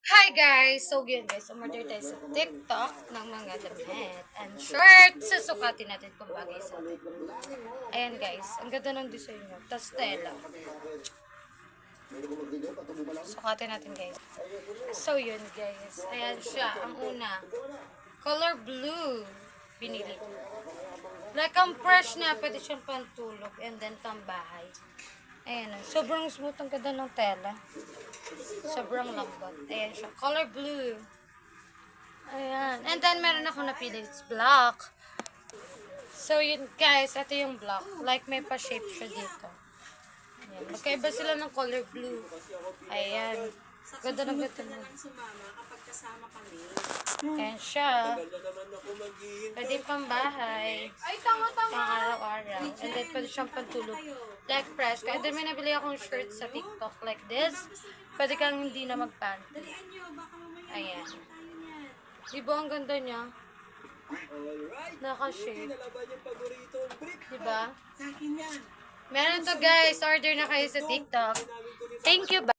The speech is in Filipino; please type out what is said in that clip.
Hi guys! So yun guys, umorder tayo sa TikTok ng mga damit and shirts. Susukatin natin kung bagay sa atin. Ayan guys, ang ganda ng design niya. Tas tela. Sukatin natin guys. So yun guys, ayan siya. Ang una, color blue. Binili ko. Like ang fresh na, pwede siyang pantulog and then pambahay. Ayan, sobrang smooth ang ganda ng tela. Sobrang lambot. Ayan siya. Color blue. Ayan. And then, meron ako napili. It's black. So, yun guys. Ito yung black. Like, may pa-shape siya dito. Ayan. Magkaiba sila ng color blue. Ayan. Ganda na ganda na. Ayan siya. Pwede pang bahay. Pang araw-araw. And then, pwede siyang pantulog. Like press. Kaya din may nabili akong shirt sa TikTok like this. Pwede kang hindi na mag-panty. Ayan. Diba ang ganda niya? Naka-shape. Diba? Meron to guys. Order na kayo sa TikTok. Thank you.